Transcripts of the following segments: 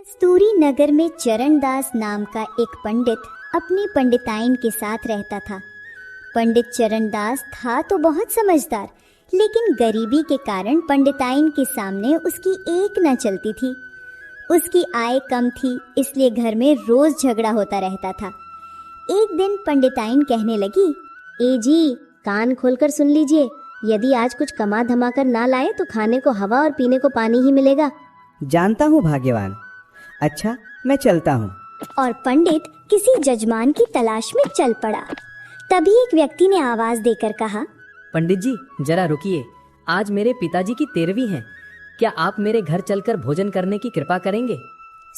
स्तूरी नगर में चरणदास नाम का एक पंडित अपनी पंडिताइन के साथ रहता था। पंडित चरणदास था तो बहुत समझदार, लेकिन गरीबी के कारण पंडिताइन के सामने उसकी एक न चलती थी। उसकी आय कम थी, इसलिए घर में रोज झगड़ा होता रहता था। एक दिन पंडिताइन कहने लगी, ए जी, कान खोलकर सुन लीजिए, यदि आज कुछ कमा धमा कर ना लाए तो खाने को हवा और पीने को पानी ही मिलेगा। जानता हूँ भाग्यवान। अच्छा, मैं चलता हूँ। और पंडित किसी जजमान की तलाश में चल पड़ा। तभी एक व्यक्ति ने आवाज देकर कहा, पंडित जी जरा रुकिए, आज मेरे पिताजी की 13वीं है, क्या आप मेरे घर चलकर भोजन करने की कृपा करेंगे?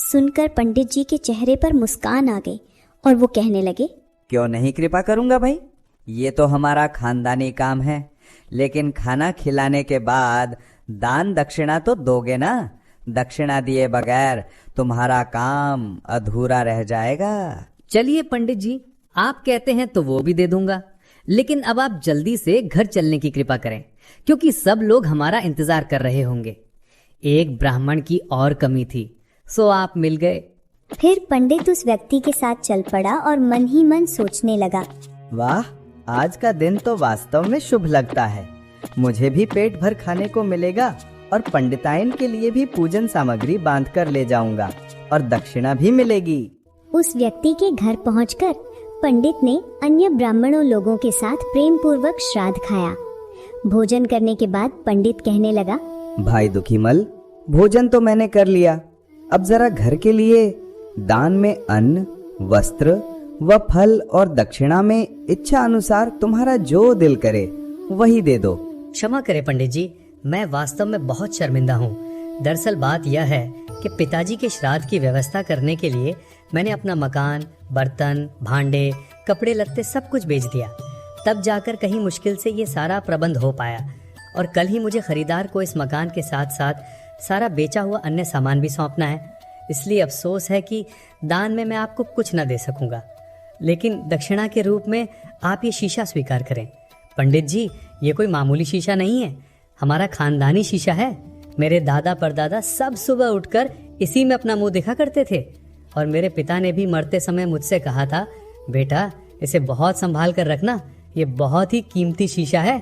सुनकर पंडित जी के चेहरे पर मुस्कान आ गई और वो कहने लगे, क्यों नहीं कृपा करूँगा भाई, ये तो हमारा खानदानी काम है, लेकिन खाना खिलाने के बाद दान दक्षिणा तो दोगे ना। दक्षिणा दिए बगैर तुम्हारा काम अधूरा रह जाएगा। चलिए पंडित जी, आप कहते हैं तो वो भी दे दूंगा, लेकिन अब आप जल्दी से घर चलने की कृपा करें, क्योंकि सब लोग हमारा इंतजार कर रहे होंगे। एक ब्राह्मण की और कमी थी, सो आप मिल गए। फिर पंडित उस व्यक्ति के साथ चल पड़ा और मन ही मन सोचने लगा, वाह, आज का दिन तो वास्तव में शुभ लगता है। मुझे भी पेट भर खाने को मिलेगा और पंडिताइन के लिए भी पूजन सामग्री बांध कर ले जाऊंगा और दक्षिणा भी मिलेगी। उस व्यक्ति के घर पहुंचकर पंडित ने अन्य ब्राह्मणों लोगों के साथ प्रेम पूर्वक श्राद्ध खाया। भोजन करने के बाद पंडित कहने लगा, भाई दुखीमल, भोजन तो मैंने कर लिया, अब जरा घर के लिए दान में अन्न, वस्त्र व फल और दक्षिणा में इच्छा अनुसार तुम्हारा जो दिल करे वही दे दो। क्षमा करें पंडित जी, मैं वास्तव में बहुत शर्मिंदा हूँ। दरअसल बात यह है कि पिताजी के श्राद्ध की व्यवस्था करने के लिए मैंने अपना मकान, बर्तन, भांडे, कपड़े लत्ते सब कुछ बेच दिया। तब जाकर कहीं मुश्किल से ये सारा प्रबंध हो पाया, और कल ही मुझे खरीदार को इस मकान के साथ साथ सारा बेचा हुआ अन्य सामान भी सौंपना है। इसलिए अफसोस है कि दान में मैं आपको कुछ न दे सकूंगा, लेकिन दक्षिणा के रूप में आप ये शीशा स्वीकार करें। पंडित जी, ये कोई मामूली शीशा नहीं है, हमारा खानदानी शीशा है। मेरे दादा परदादा सब सुबह उठकर इसी में अपना मुंह देखा करते थे, और मेरे पिता ने भी मरते समय मुझसे कहा था, बेटा इसे बहुत संभाल कर रखना, ये बहुत ही कीमती शीशा है।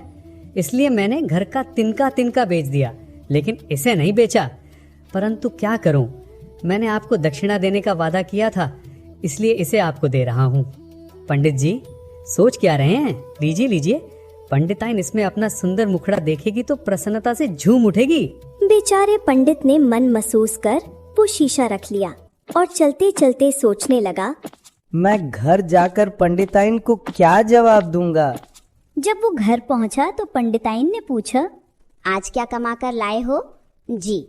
इसलिए मैंने घर का तिनका तिनका बेच दिया, लेकिन इसे नहीं बेचा। परंतु क्या करूं, मैंने आपको दक्षिणा देने का वादा किया था, इसलिए इसे आपको दे रहा हूँ। पंडित जी सोच क्या रहे हैं, लीजिए लीजिए। पंडिताइन इसमें अपना सुंदर मुखड़ा देखेगी तो प्रसन्नता से झूम उठेगी। बेचारे पंडित ने मन महसूस कर वो शीशा रख लिया और चलते चलते सोचने लगा, मैं घर जाकर पंडिताइन को क्या जवाब दूंगा। जब वो घर पहुंचा तो पंडिताइन ने पूछा, आज क्या कमा कर लाए हो? जी।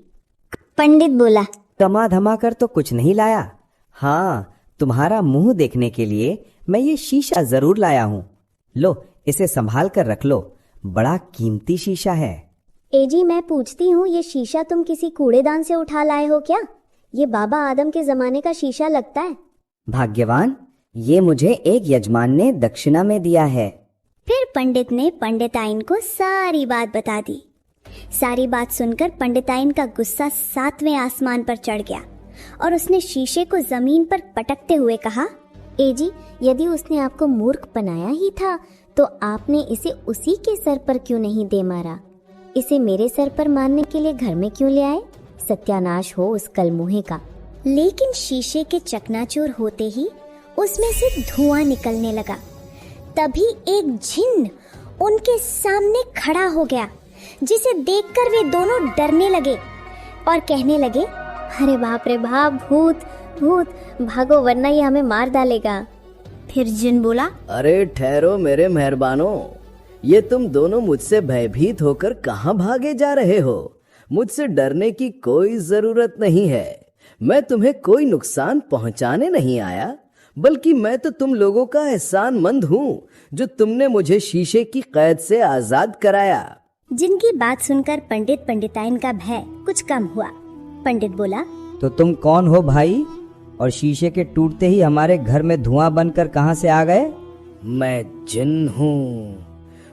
पंडित बोला, कमा धमा कर तो कुछ नहीं लाया, हाँ, तुम्हारा मुंह देखने के लिए मैं ये शीशा जरूर लाया हूँ। लो, इसे संभाल कर रख लो, बड़ा कीमती शीशा है। ए जी, मैं पूछती हूँ, ये शीशा तुम किसी कूड़ेदान से उठा लाए हो क्या? ये बाबा आदम के जमाने का शीशा लगता है। भाग्यवान, ये मुझे एक यजमान ने दक्षिणा में दिया है। फिर पंडित ने पंडिताइन को सारी बात बता दी। सारी बात सुनकर पंडिताइन का गुस्सा 7वें आसमान पर चढ़ गया और उसने शीशे को जमीन पर पटकते हुए कहा, ए जी, यदि उसने आपको मूर्ख बनाया ही था तो आपने इसे उसी के सर पर क्यों नहीं दे मारा? इसे मेरे सर पर मारने के लिए घर में क्यों ले आए? सत्यानाश हो उस कलमुहे का। लेकिन शीशे के चकनाचूर होते ही उसमें से धुआं निकलने लगा। तभी एक जिन्न उनके सामने खड़ा हो गया, जिसे देखकर वे दोनों डरने लगे और कहने लगे, अरे बाप रे बाप, भूत भूत, भागो वरना ये हमें मार डालेगा। फिर जिन बोला, अरे ठहरो मेरे मेहरबानों, ये तुम दोनों मुझसे भयभीत होकर कहाँ भागे जा रहे हो? मुझसे डरने की कोई जरूरत नहीं है। मैं तुम्हें कोई नुकसान पहुंचाने नहीं आया, बल्कि मैं तो तुम लोगों का एहसानमंद हूँ जो तुमने मुझे शीशे की कैद से आजाद कराया। जिनकी बात सुनकर पंडित पंडिताइन का भय कुछ कम हुआ। पंडित बोला, तो तुम कौन हो भाई, और शीशे के टूटते ही हमारे घर में धुआं बनकर कहां से आ गए? मैं जिन हूँ।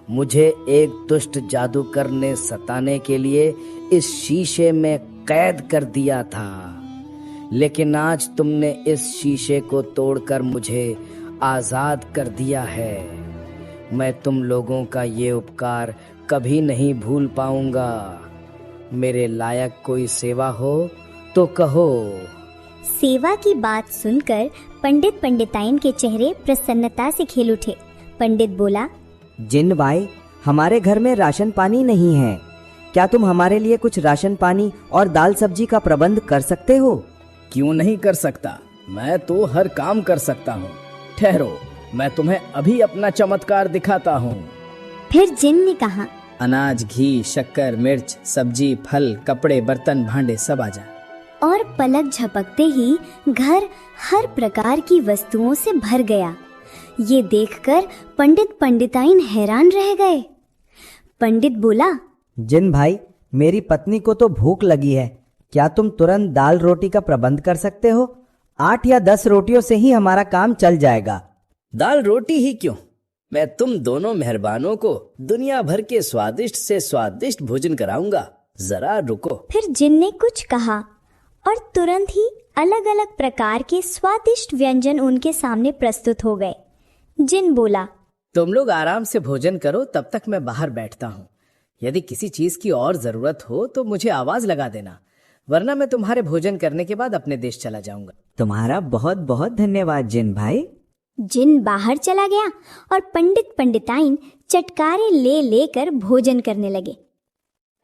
मुझे एक दुष्ट जादूगर ने सताने के लिए इस शीशे में कैद कर दिया था। लेकिन आज तुमने इस शीशे को तोड़कर मुझे आजाद कर दिया है। मैं तुम लोगों का ये उपकार कभी नहीं भूल पाऊंगा। मेरे लायक कोई सेवा हो तो कहो। सेवा की बात सुनकर पंडित पंडिताइन के चेहरे प्रसन्नता से खिल उठे। पंडित बोला, जिन भाई, हमारे घर में राशन पानी नहीं है, क्या तुम हमारे लिए कुछ राशन पानी और दाल सब्जी का प्रबंध कर सकते हो? क्यों नहीं कर सकता, मैं तो हर काम कर सकता हूँ। ठहरो, मैं तुम्हें अभी अपना चमत्कार दिखाता हूँ। फिर जिन ने कहा, अनाज, घी, शक्कर, मिर्च, सब्जी, फल, कपड़े, बर्तन, भांडे सब आ जाए। और पलक झपकते ही घर हर प्रकार की वस्तुओं से भर गया। ये देखकर पंडित पंडिताइन हैरान रह गए। पंडित बोला, जिन भाई, मेरी पत्नी को तो भूख लगी है, क्या तुम तुरंत दाल रोटी का प्रबंध कर सकते हो? 8 या 10 रोटियों से ही हमारा काम चल जाएगा। दाल रोटी ही क्यों, मैं तुम दोनों मेहरबानों को दुनिया भर के स्वादिष्ट से स्वादिष्ट भोजन कराऊंगा। जरा रुको। फिर जिन ने कुछ कहा और तुरंत ही अलग अलग प्रकार के स्वादिष्ट व्यंजन उनके सामने प्रस्तुत हो गए। जिन बोला, तुम लोग आराम से भोजन करो, तब तक मैं बाहर बैठता हूँ। यदि किसी चीज की और जरूरत हो तो मुझे आवाज लगा देना, वरना मैं तुम्हारे भोजन करने के बाद अपने देश चला जाऊंगा। तुम्हारा बहुत बहुत धन्यवाद जिन भाई। जिन बाहर चला गया और पंडित पंडिताइन चटकारे ले लेकर भोजन करने लगे।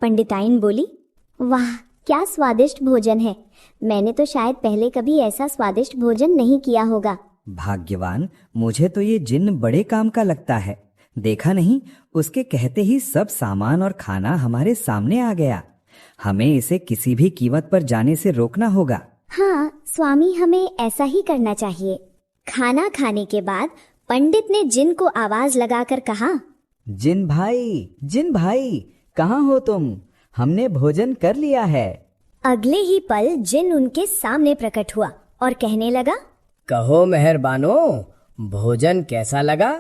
पंडिताइन बोली, वाह क्या स्वादिष्ट भोजन है, मैंने तो शायद पहले कभी ऐसा स्वादिष्ट भोजन नहीं किया होगा। भाग्यवान, मुझे तो ये जिन बड़े काम का लगता है। देखा नहीं, उसके कहते ही सब सामान और खाना हमारे सामने आ गया। हमें इसे किसी भी कीमत पर जाने से रोकना होगा। हाँ स्वामी, हमें ऐसा ही करना चाहिए। खाना खाने के बाद पंडित ने जिन को आवाज लगाकर कहा, जिन भाई, कहाँ हो तुम? हमने भोजन कर लिया है। अगले ही पल जिन उनके सामने प्रकट हुआ और कहने लगा, कहो मेहरबानो, भोजन कैसा लगा?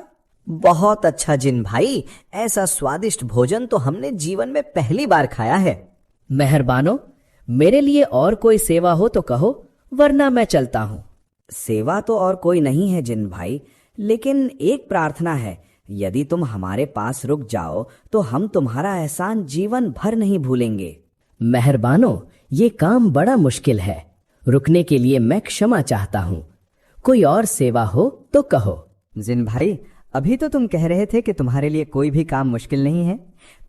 बहुत अच्छा जिन भाई, ऐसा स्वादिष्ट भोजन तो हमने जीवन में पहली बार खाया है। मेहरबानो, मेरे लिए और कोई सेवा हो तो कहो, वरना मैं चलता हूँ। सेवा तो और कोई नहीं है जिन भाई, लेकिन एक प्रार्थना है। यदि तुम हमारे पास रुक जाओ तो हम तुम्हारा एहसान जीवन भर नहीं भूलेंगे। मेहरबानो, ये काम बड़ा मुश्किल है, रुकने के लिए मैं क्षमा चाहता हूँ। कोई और सेवा हो तो कहो। जिन भाई, अभी तो तुम कह रहे थे कि तुम्हारे लिए कोई भी काम मुश्किल नहीं है,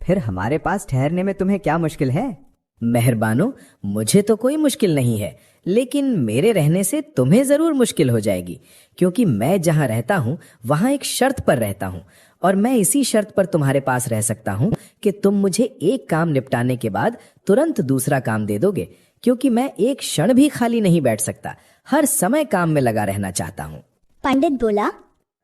फिर हमारे पास ठहरने में तुम्हें क्या मुश्किल है? मेहरबानो, मुझे तो कोई मुश्किल नहीं है, लेकिन मेरे रहने से तुम्हें जरूर मुश्किल हो जाएगी, क्योंकि मैं जहाँ रहता हूँ वहाँ एक शर्त पर रहता हूँ, और मैं इसी शर्त पर तुम्हारे पास रह सकता हूँ कि तुम मुझे एक काम निपटाने के बाद तुरंत दूसरा काम दे दोगे, क्योंकि मैं एक क्षण भी खाली नहीं बैठ सकता, हर समय काम में लगा रहना चाहता हूँ। पंडित बोला,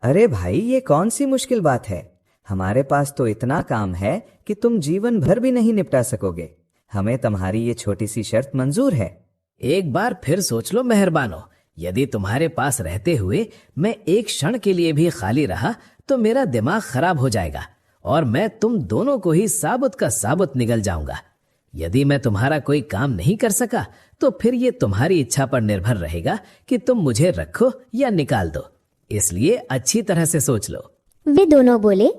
अरे भाई, ये कौन सी मुश्किल बात है? हमारे पास तो इतना काम है कि तुम जीवन भर भी नहीं निपटा सकोगे। हमें तुम्हारी ये छोटी सी शर्त मंजूर है। एक बार फिर सोच लो मेहरबानो, यदि तुम्हारे पास रहते हुए मैं एक क्षण के लिए भी खाली रहा तो मेरा दिमाग खराब हो जाएगा और मैं तुम दोनों को ही साबुत का साबुत निगल जाऊंगा। यदि मैं तुम्हारा कोई काम नहीं कर सका तो फिर ये तुम्हारी इच्छा पर निर्भर रहेगा कि तुम मुझे रखो या निकाल दो, इसलिए अच्छी तरह से सोच लो। वे दोनों बोले,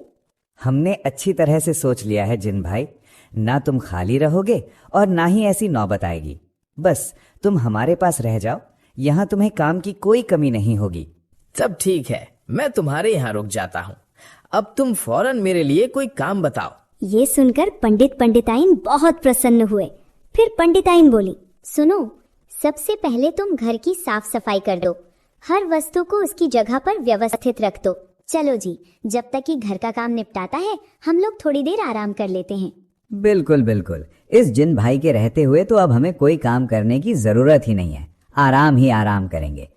हमने अच्छी तरह से सोच लिया है जिन भाई, ना तुम खाली रहोगे और ना ही ऐसी नौबत आएगी। बस तुम हमारे पास रह जाओ, यहाँ तुम्हें काम की कोई कमी नहीं होगी। सब ठीक है, मैं तुम्हारे यहाँ रुक जाता हूँ। अब तुम फौरन मेरे लिए कोई काम बताओ। ये सुनकर पंडित पंडिताइन बहुत प्रसन्न हुए। फिर पंडिताइन बोली, सुनो, सबसे पहले तुम घर की साफ सफाई कर दो, हर वस्तु को उसकी जगह पर व्यवस्थित रख दो। चलो जी, जब तक कि घर का काम निपटाता है हम लोग थोड़ी देर आराम कर लेते हैं। बिल्कुल बिल्कुल, इस जिन भाई के रहते हुए तो अब हमें कोई काम करने की जरूरत ही नहीं है, आराम ही आराम करेंगे।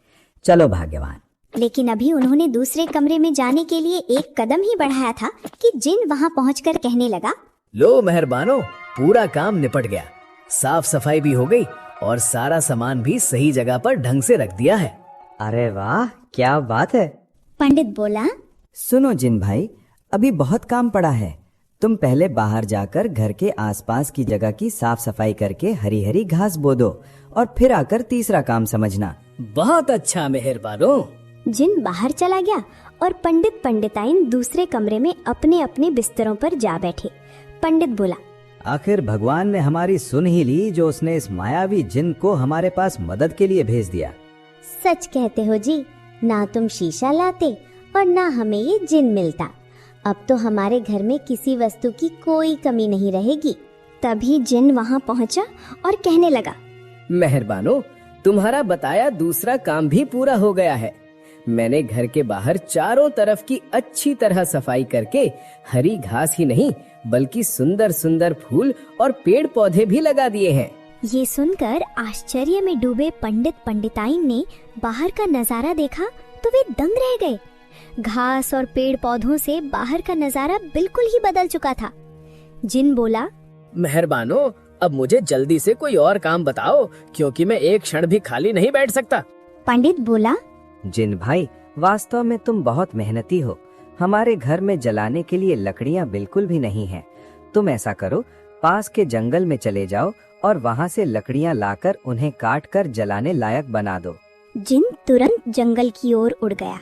चलो भाग्यवान। लेकिन अभी उन्होंने दूसरे कमरे में जाने के लिए एक कदम ही बढ़ाया था कि जिन वहां पहुंचकर कहने लगा, लो मेहरबानो, पूरा काम निपट गया, साफ सफाई भी हो गई और सारा सामान भी सही जगह पर ढंग से रख दिया है। अरे वाह, क्या बात है। पंडित बोला, सुनो जिन भाई, अभी बहुत काम पड़ा है, तुम पहले बाहर जाकर घर के आसपास की जगह की साफ सफाई करके हरी हरी घास बो दो और फिर आकर तीसरा काम समझना। बहुत अच्छा मेहरबानो। जिन बाहर चला गया और पंडित पंडिताइन दूसरे कमरे में अपने अपने बिस्तरों पर जा बैठे। पंडित बोला, आखिर भगवान ने हमारी सुन ही ली जो उसने इस मायावी जिन को हमारे पास मदद के लिए भेज दिया। सच कहते हो जी, ना तुम शीशा लाते और ना हमें ये जिन मिलता। अब तो हमारे घर में किसी वस्तु की कोई कमी नहीं रहेगी। तभी जिन वहां पहुंचा और कहने लगा, मेहरबानो, तुम्हारा बताया दूसरा काम भी पूरा हो गया है। मैंने घर के बाहर चारों तरफ की अच्छी तरह सफाई करके हरी घास ही नहीं बल्कि सुंदर सुंदर फूल और पेड़ पौधे भी लगा दिए हैं। ये सुनकर आश्चर्य में डूबे पंडित पंडिताइन ने बाहर का नजारा देखा तो वे दंग रह गए। घास और पेड़ पौधों से बाहर का नजारा बिल्कुल ही बदल चुका था। जिन बोला, मेहरबानो, अब मुझे जल्दी से कोई और काम बताओ, क्योंकि मैं एक क्षण भी खाली नहीं बैठ सकता। पंडित बोला, जिन भाई, वास्तव में तुम बहुत मेहनती हो। हमारे घर में जलाने के लिए लकड़ियां बिल्कुल भी नहीं हैं। तुम ऐसा करो, पास के जंगल में चले जाओ और वहां से लकड़ियां लाकर उन्हें काट कर जलाने लायक बना दो। जिन तुरंत जंगल की ओर उड़ गया।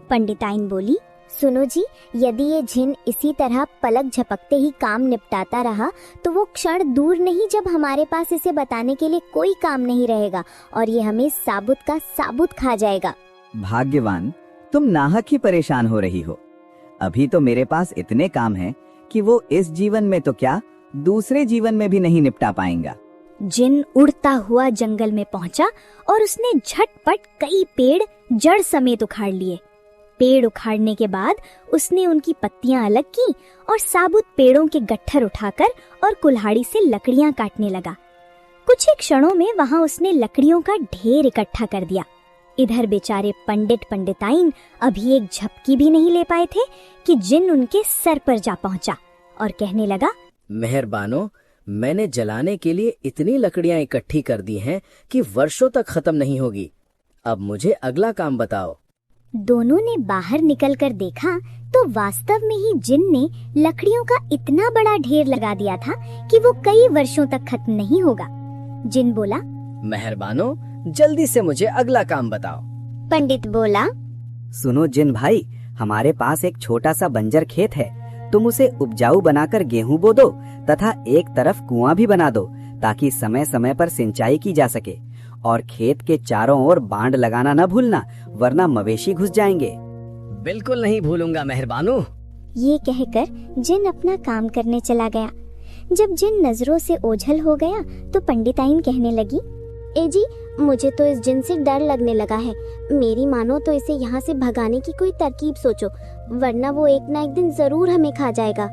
पंडिताइन बोली, सुनो जी, यदि ये जिन इसी तरह पलक झपकते ही काम निपटाता रहा तो वो क्षण दूर नहीं जब हमारे पास इसे बताने के लिए कोई काम नहीं रहेगा और ये हमें साबुत का साबुत खा जाएगा। भाग्यवान, तुम नाहक ही परेशान हो रही हो। अभी तो मेरे पास इतने काम हैं कि वो इस जीवन में तो क्या, दूसरे जीवन में भी नहीं निपटा पाएंगा। जिन उड़ता हुआ जंगल में पहुंचा और उसने झटपट कई पेड़ जड़ समेत उखाड़ लिए। पेड़ उखाड़ने के बाद उसने उनकी पत्तियां अलग की और साबुत पेड़ों के गट्ठर उठाकर और कुल्हाड़ी से लकड़ियां काटने लगा। कुछ ही क्षणों में वहां उसने लकड़ियों का ढेर इकट्ठा कर दिया। इधर बेचारे पंडित पंडिताइन अभी एक झपकी भी नहीं ले पाए थे कि जिन उनके सर पर जा पहुंचा और कहने लगा, मेहरबानो, मैंने जलाने के लिए इतनी लकड़ियां इकट्ठी कर दी हैं कि वर्षों तक खत्म नहीं होगी। अब मुझे अगला काम बताओ। दोनों ने बाहर निकलकर देखा तो वास्तव में ही जिन ने लकड़ियों का इतना बड़ा ढेर लगा दिया था कि वो कई वर्षों तक खत्म नहीं होगा। जिन बोला, मेहरबानो, जल्दी से मुझे अगला काम बताओ। पंडित बोला, सुनो जिन भाई, हमारे पास एक छोटा सा बंजर खेत है। तुम उसे उपजाऊ बनाकर गेहूं बो दो तथा एक तरफ कुआं भी बना दो ताकि समय समय पर सिंचाई की जा सके। और खेत के चारों ओर बांध लगाना न भूलना, वरना मवेशी घुस जाएंगे। बिल्कुल नहीं भूलूंगा मेहरबानो। ये कहकर जिन अपना काम करने चला गया। जब जिन नजरों से ओझल हो गया तो पंडिताइन कहने लगी, ए जी, मुझे तो इस जिन से डर लगने लगा है। मेरी मानो तो इसे यहाँ से भगाने की कोई तरकीब सोचो, वरना वो एक ना एक दिन जरूर हमें खा जाएगा।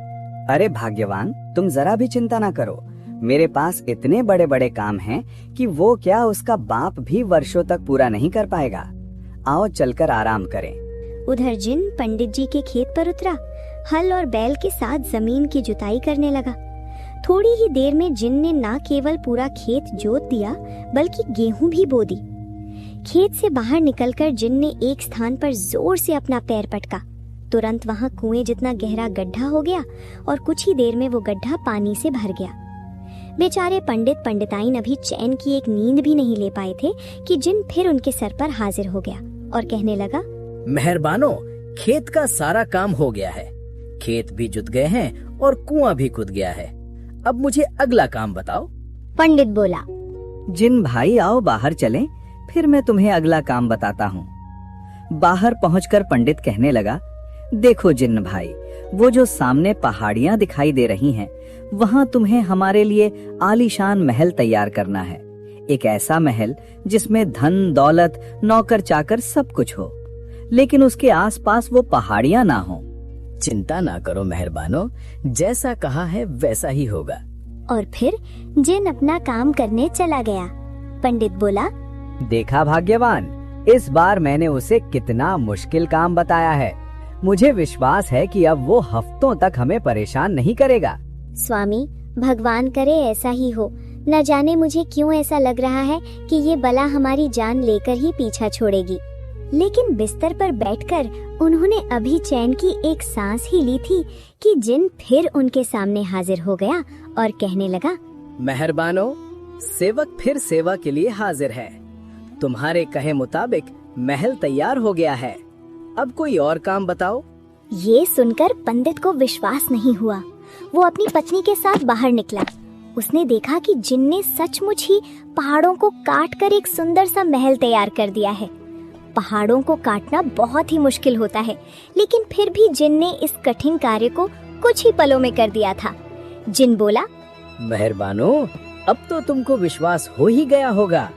अरे भाग्यवान, तुम जरा भी चिंता ना करो। मेरे पास इतने बड़े बड़े काम हैं कि वो क्या, उसका बाप भी वर्षों तक पूरा नहीं कर पाएगा। आओ चलकर आराम करें। उधर जिन पंडित जी के खेत पर उतरा, हल और बैल के साथ जमीन की जुताई करने लगा। थोड़ी ही देर में जिन ने ना केवल पूरा खेत जोत दिया बल्कि गेहूं भी बो दी। खेत से बाहर निकलकर जिन ने एक स्थान पर जोर से अपना पैर पटका। तुरंत वहां कुएं जितना गहरा गड्ढा हो गया और कुछ ही देर में वो गड्ढा पानी से भर गया। बेचारे पंडित पंडिताइन अभी चैन की एक नींद भी नहीं ले पाए थे कि जिन फिर उनके सर पर हाजिर हो गया और कहने लगा, मेहरबानो, खेत का सारा काम हो गया है। खेत भी जुत गए हैं और कुआं भी खुद गया है। अब मुझे अगला काम बताओ। पंडित बोला, जिन भाई, आओ बाहर चलें, फिर मैं तुम्हें अगला काम बताता हूँ। बाहर पहुंचकर पंडित कहने लगा, देखो जिन भाई, वो जो सामने पहाड़ियां दिखाई दे रही हैं, वहां तुम्हें हमारे लिए आलीशान महल तैयार करना है। एक ऐसा महल जिसमें धन दौलत नौकर चाकर सब कुछ हो, लेकिन उसके आसपास वो पहाड़ियां ना हो। चिंता ना करो मेहरबानो, जैसा कहा है वैसा ही होगा। और फिर जिन अपना काम करने चला गया। पंडित बोला, देखा भाग्यवान, इस बार मैंने उसे कितना मुश्किल काम बताया है। मुझे विश्वास है कि अब वो हफ्तों तक हमें परेशान नहीं करेगा। स्वामी, भगवान करे ऐसा ही हो। न जाने मुझे क्यों ऐसा लग रहा है कि ये बला हमारी जान लेकर ही पीछा छोड़ेगी। लेकिन बिस्तर पर बैठकर उन्होंने अभी चैन की एक सांस ही ली थी कि जिन फिर उनके सामने हाजिर हो गया और कहने लगा, मेहरबानो, सेवक फिर सेवा के लिए हाजिर है। तुम्हारे कहे मुताबिक महल तैयार हो गया है, अब कोई और काम बताओ। ये सुनकर पंडित को विश्वास नहीं हुआ। वो अपनी पत्नी के साथ बाहर निकला। उसने देखा कि जिन ने सचमुच ही पहाड़ों को काट कर एक सुंदर सा महल तैयार कर दिया है। पहाड़ों को काटना बहुत ही मुश्किल होता है, लेकिन फिर भी जिन ने इस कठिन कार्य को कुछ ही पलों में कर दिया था। जिन बोला, मेहरबानो, अब तो तुमको विश्वास हो ही गया होगा।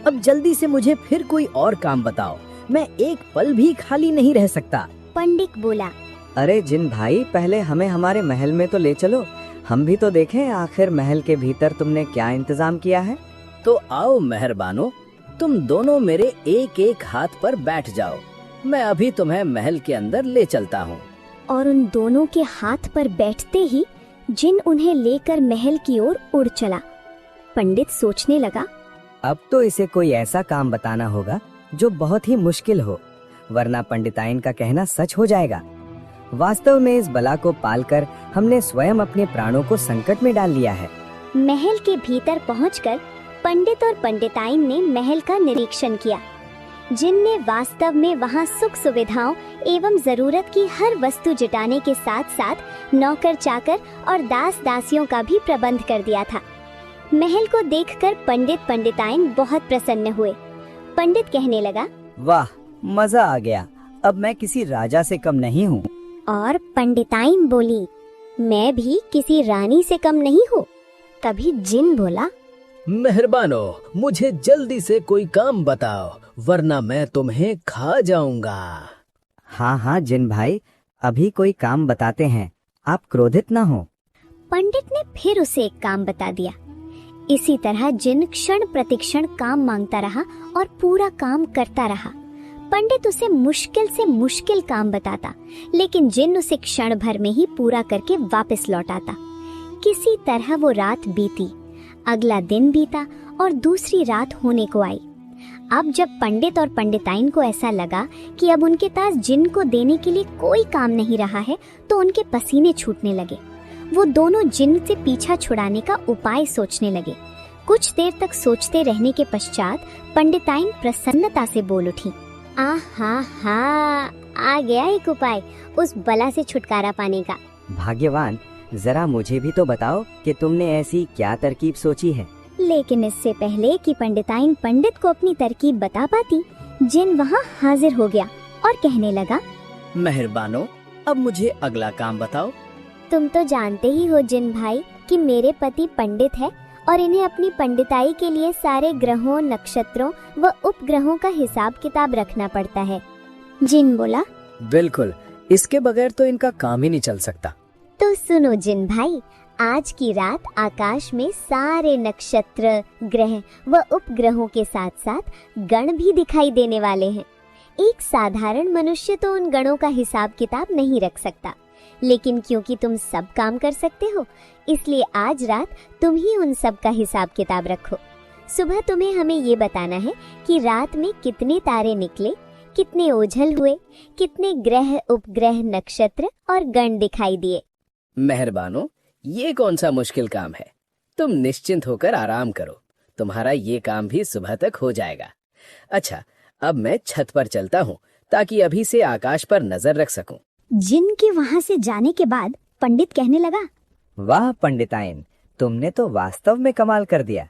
अब जल्दी से मुझे फिर कोई और काम बताओ, मैं एक पल भी खाली नहीं रह सकता। पंडित बोला, अरे जिन भाई, पहले हमें हमारे महल में तो ले चलो, हम भी तो देखें आखिर महल के भीतर तुमने क्या इंतजाम किया है। तो आओ मेहरबानो, तुम दोनों मेरे एक एक हाथ पर बैठ जाओ, मैं अभी तुम्हें महल के अंदर ले चलता हूँ। और उन दोनों के हाथ पर बैठते ही जिन उन्हें लेकर महल की ओर उड़ चला। पंडित सोचने लगा, अब तो इसे कोई ऐसा काम बताना होगा जो बहुत ही मुश्किल हो, वरना पंडिताइन का कहना सच हो जाएगा। वास्तव में इस बला को पालकर हमने स्वयं अपने प्राणों को संकट में डाल लिया है। महल के भीतर पहुंचकर पंडित और पंडिताइन ने महल का निरीक्षण किया। जिन ने वास्तव में वहां सुख सुविधाओं एवं जरूरत की हर वस्तु जुटाने के साथ साथ नौकर चाकर और दास दासियों का भी प्रबंध कर दिया था। महल को देखकर पंडित पंडिताइन बहुत प्रसन्न हुए। पंडित कहने लगा, वाह, मजा आ गया, अब मैं किसी राजा से कम नहीं हूँ। और पंडिताइन बोली, मैं भी किसी रानी से कम नहीं हूँ। तभी जिन बोला, मेहरबानो, मुझे जल्दी से कोई काम बताओ, वरना मैं तुम्हें खा जाऊंगा। हाँ हाँ जिन भाई, अभी कोई काम बताते हैं, आप क्रोधित ना हो। पंडित ने फिर उसे एक काम बता दिया। इसी तरह जिन क्षण प्रतिक्षण काम मांगता रहा और पूरा काम करता रहा। पंडित उसे मुश्किल से मुश्किल काम बताता, लेकिन जिन उसे क्षण भर में ही पूरा करके वापस लौट आता। किसी तरह वो रात बीती, अगला दिन बीता और दूसरी रात होने को आई। अब जब पंडित और पंडिताइन को ऐसा लगा कि अब उनके पास जिन को देने के लिए कोई काम नहीं रहा है, तो उनके पसीने छूटने लगे। वो दोनों जिन से पीछा छुड़ाने का उपाय सोचने लगे। कुछ देर तक सोचते रहने के पश्चात पंडिताइन प्रसन्नता से बोल उठी, आहा हा, आ गया एक उपाय उस बला से छुटकारा पाने का। भाग्यवान, जरा मुझे भी तो बताओ कि तुमने ऐसी क्या तरकीब सोची है। लेकिन इससे पहले कि पंडिताइन पंडित को अपनी तरकीब बता पाती, जिन वहाँ हाजिर हो गया और कहने लगा, मेहरबानो, अब मुझे अगला काम बताओ। तुम तो जानते ही हो जिन भाई कि मेरे पति पंडित है और इन्हें अपनी पंडिताई के लिए सारे ग्रहों, नक्षत्रों व उपग्रहों का हिसाब किताब रखना पड़ता है। जिन बोला, बिल्कुल, इसके बगैर तो इनका काम ही नहीं चल सकता। तो सुनो जिन भाई, आज की रात आकाश में सारे नक्षत्र, ग्रह व उपग्रहों के साथ साथ गण भी दिखाई देने वाले हैं। एक साधारण मनुष्य तो उन गणों का हिसाब किताब नहीं रख सकता, लेकिन क्योंकि तुम सब काम कर सकते हो, इसलिए आज रात तुम ही उन सब का हिसाब किताब रखो। सुबह तुम्हें हमें ये बताना है कि रात में कितने तारे निकले, कितने ओझल हुए, कितने ग्रह, उपग्रह, नक्षत्र और गण दिखाई दिए। मेहरबानो, ये कौन सा मुश्किल काम है, तुम निश्चिंत होकर आराम करो, तुम्हारा ये काम भी सुबह तक हो जाएगा। अच्छा, अब मैं छत पर चलता हूँ ताकि अभी से आकाश पर नजर रख सकूं। जिन के वहाँ से जाने के बाद पंडित कहने लगा, वाह पंडिताइन, तुमने तो वास्तव में कमाल कर दिया।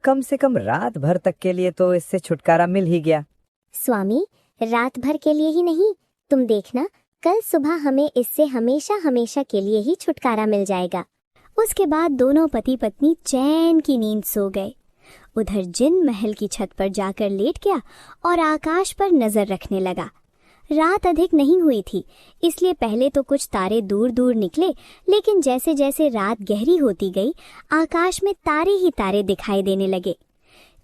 कम से कम रात भर तक के लिए तो इससे छुटकारा मिल ही गया। स्वामी, रात भर के लिए ही नहीं, तुम देखना कल सुबह हमें इससे हमेशा हमेशा के लिए ही छुटकारा मिल जाएगा। उसके बाद दोनों पति पत्नी चैन की नींद सो गए। उधर जिन महल की छत पर जाकर लेट गया और आकाश पर नजर रखने लगा। रात अधिक नहीं हुई थी, इसलिए पहले तो कुछ तारे दूर दूर निकले, लेकिन जैसे जैसे रात गहरी होती गई, आकाश में तारे ही तारे दिखाई देने लगे।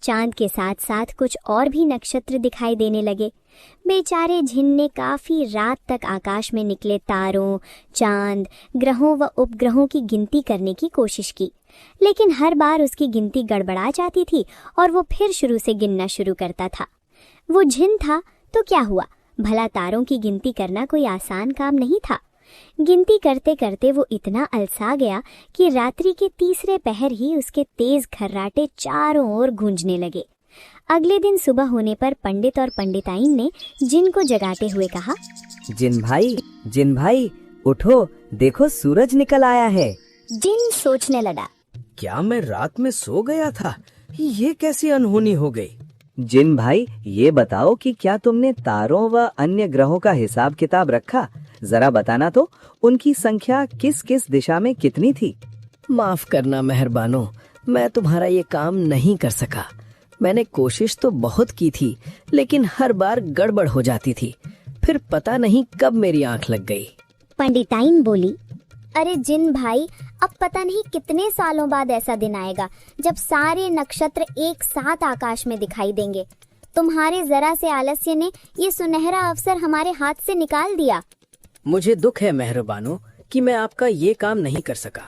चांद के साथ साथ कुछ और भी नक्षत्र दिखाई देने लगे। बेचारे जिन ने काफी रात तक आकाश में निकले तारों, चांद, ग्रहों व उपग्रहों की गिनती करने की कोशिश की, लेकिन हर बार उसकी गिनती गड़बड़ा जाती थी और वो फिर शुरू से गिनना शुरू करता था। वो जिन था तो क्या हुआ, भला तारों की गिनती करना कोई आसान काम नहीं था। गिनती करते करते वो इतना अलसा गया कि रात्रि के तीसरे पहर ही उसके तेज खर्राटे चारों ओर गूंजने लगे। अगले दिन सुबह होने पर पंडित और पंडिताइन ने जिन को जगाते हुए कहा, जिन भाई उठो, देखो सूरज निकल आया है। जिन सोचने लगा, क्या मैं रात में सो गया था? ये कैसी अनहोनी हो गई? जिन भाई, ये बताओ कि क्या तुमने तारों व अन्य ग्रहों का हिसाब किताब रखा? जरा बताना तो, उनकी संख्या किस किस दिशा में कितनी थी? माफ करना मेहरबानो, मैं तुम्हारा ये काम नहीं कर सका। मैंने कोशिश तो बहुत की थी, लेकिन हर बार गड़बड़ हो जाती थी। फिर पता नहीं कब मेरी आंख लग गई। पंडिताइन बोली, अरे जिन भाई, अब पता नहीं कितने सालों बाद ऐसा दिन आएगा जब सारे नक्षत्र एक साथ आकाश में दिखाई देंगे। तुम्हारे जरा से आलस्य ने ये सुनहरा अवसर हमारे हाथ से निकाल दिया। मुझे दुख है मेहरबानो कि मैं आपका ये काम नहीं कर सका।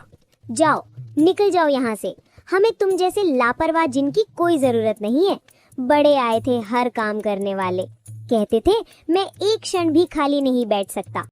जाओ, निकल जाओ यहाँ से। हमें तुम जैसे लापरवाह जिन की कोई जरूरत नहीं है। बड़े आए थे हर काम करने वाले, कहते थे मैं एक क्षण भी खाली नहीं बैठ सकता।